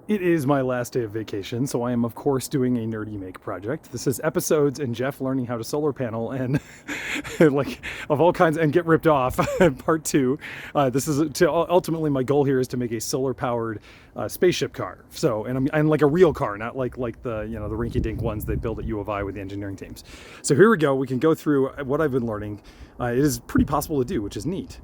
It is my last day of vacation, so I am, of course, doing a nerdy make project. This is episodes and Jeff learning how to solar panel and like of all kinds and get ripped off. Part two. This is to ultimately my goal here is to make a solar powered spaceship car. So and like a real car, not like the the rinky dink ones they build at U of I with the engineering teams. So here we go. We can go through what I've been learning. It is pretty possible to do, which is neat.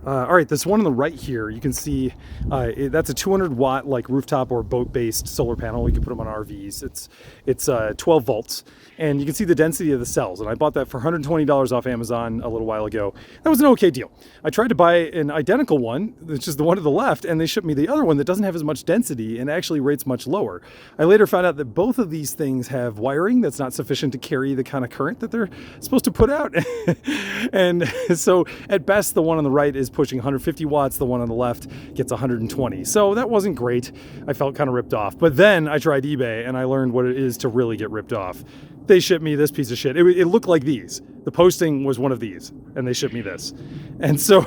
All right, this one on the right here, you can see that's a 200 watt like rooftop or boat based solar panel. You can put them on RVs. It's 12 volts, and you can see the density of the cells. And I bought that for $120 off Amazon a little while ago. That was an okay deal. I tried to buy an identical one, which is the one to the left, and they shipped me the other one that doesn't have as much density and actually rates much lower. I later found out that both of these things have wiring that's not sufficient to carry the kind of current that they're supposed to put out. And so at best, the one on the right is pushing 150 watts. The one on the left gets 120. So that wasn't great. I felt kind of ripped off. But then I tried eBay and I learned what it is to really get ripped off. They shipped me this piece of shit. It looked like these. The posting was one of these, and they shipped me this. And so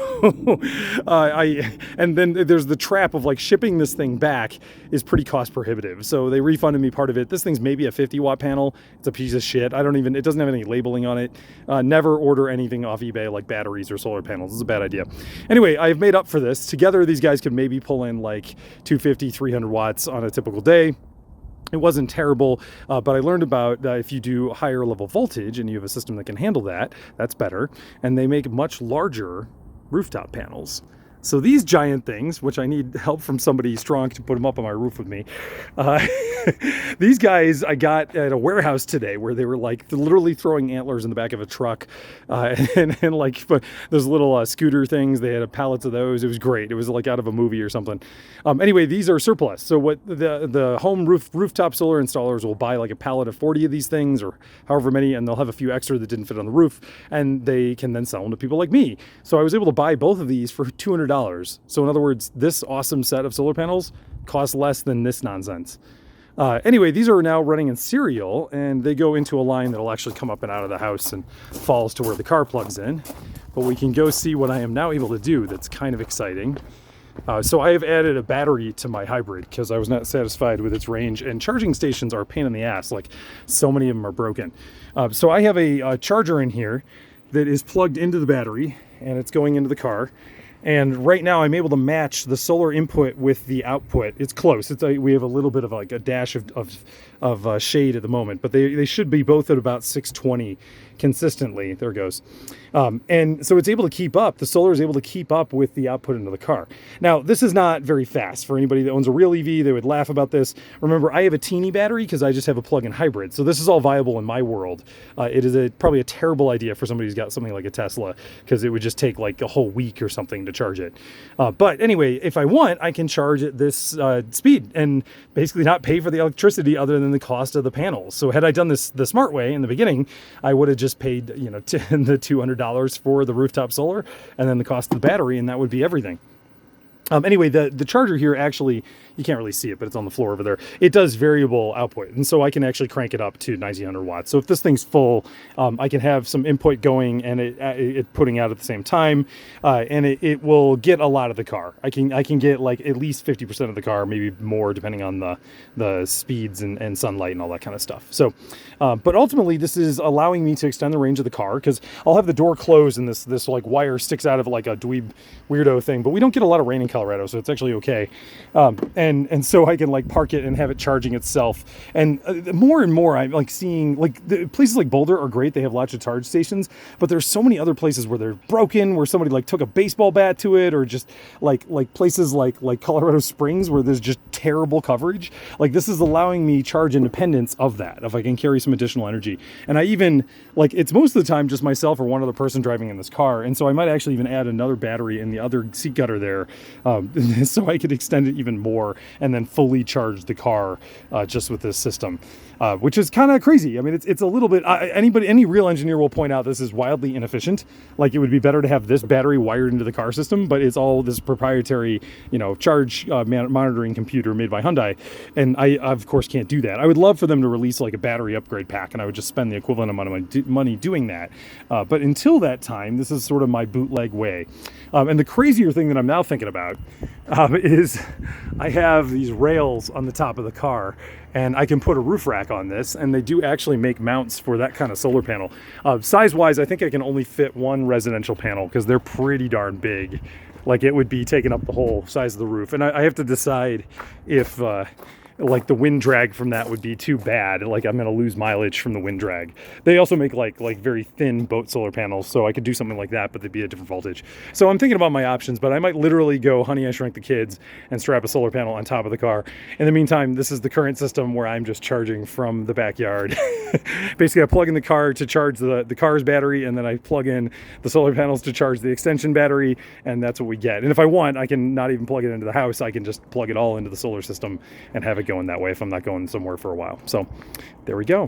and then there's the trap of like shipping this thing back is pretty cost prohibitive. So they refunded me part of it. This thing's maybe a 50-watt panel. It's a piece of shit. It doesn't have any labeling on it. Never order anything off eBay like batteries or solar panels. It's a bad idea. Anyway, I've made up for this. Together, these guys could maybe pull in like 250, 300 watts on a typical day. It wasn't terrible, but I learned about if you do higher level voltage and you have a system that can handle that, that's better. And they make much larger rooftop panels. So these giant things, which I need help from somebody strong to put them up on my roof with me, these guys I got at a warehouse today where they were like literally throwing antlers in the back of a truck and like those little scooter things. They had pallets of those. It was great. It was like out of a movie or something. Anyway, these are surplus. So what the home rooftop solar installers will buy like a pallet of 40 of these things or however many, and they'll have a few extra that didn't fit on the roof, and they can then sell them to people like me. So I was able to buy both of these for $200. So in other words, this awesome set of solar panels costs less than this nonsense. Anyway, these are now running in serial, and they go into a line that'll actually come up and out of the house and falls to where the car plugs in. But we can go see what I am now able to do that's kind of exciting. So I have added a battery to my hybrid because I was not satisfied with its range, and charging stations are a pain in the ass. Like so many of them are broken. So I have a charger in here that is plugged into the battery, and it's going into the car. And right now I'm able to match the solar input with the output. It's close. We have a little bit of like a dash of shade at the moment, but they should be both at about 620 consistently. There it goes. And so it's able to keep up. The solar is able to keep up with the output into the car. Now, this is not very fast. For anybody that owns a real EV, they would laugh about this. Remember, I have a teeny battery because I just have a plug-in hybrid. So this is all viable in my world. It is probably a terrible idea for somebody who's got something like a Tesla because it would just take like a whole week or something to charge it. But anyway, if I want, I can charge at this speed and basically not pay for the electricity other than the cost of the panels. So had I done this the smart way in the beginning, I would have just paid the $200 for the rooftop solar and then the cost of the battery, and that would be everything. Anyway, the charger here actually, you can't really see it, but it's on the floor over there. It does variable output, and so I can actually crank it up to 1900 watts. So if this thing's full, I can have some input going and it putting out at the same time, and it will get a lot of the car. I can get like at least 50% of the car, maybe more depending on the speeds and sunlight and all that kind of stuff. So, but ultimately, this is allowing me to extend the range of the car because I'll have the door closed and this like wire sticks out of like a dweeb weirdo thing, but we don't get a lot of rain in Colorado, so it's actually okay. And so I can like park it and have it charging itself. And more and more I'm like seeing like places like Boulder are great. They have lots of charge stations, but there's so many other places where they're broken, where somebody like took a baseball bat to it, or just like places like Colorado Springs where there's just terrible coverage. Like this is allowing me charge independence of that, if I can carry some additional energy. And I even like it's most of the time just myself or one other person driving in this car. And so I might actually even add another battery in the other seat gutter there. So I could extend it even more and then fully charge the car just with this system, which is kind of crazy. I mean, it's a little bit, any real engineer will point out this is wildly inefficient. Like it would be better to have this battery wired into the car system, but it's all this proprietary, charge monitoring computer made by Hyundai. And I, of course, can't do that. I would love for them to release like a battery upgrade pack, and I would just spend the equivalent amount of money doing that. But until that time, this is sort of my bootleg way. And the crazier thing that I'm now thinking about is I have these rails on the top of the car, and I can put a roof rack on this, and they do actually make mounts for that kind of solar panel. Size-wise, I think I can only fit one residential panel because they're pretty darn big. Like, it would be taking up the whole size of the roof. And I have to decide if like the wind drag from that would be too bad. Like, I'm gonna lose mileage from the wind drag. They also make like very thin boat solar panels, so I could do something like that, but they'd be a different voltage. So I'm thinking about my options, but I might literally go Honey, I Shrunk the Kids and strap a solar panel on top of the car. In the meantime, this is the current system where I'm just charging from the backyard. Basically, I plug in the car to charge the car's battery, and then I plug in the solar panels to charge the extension battery, and that's what we get. And if I want, I can not even plug it into the house. I can just plug it all into the solar system and have it going that way if I'm not going somewhere for a while. So there we go.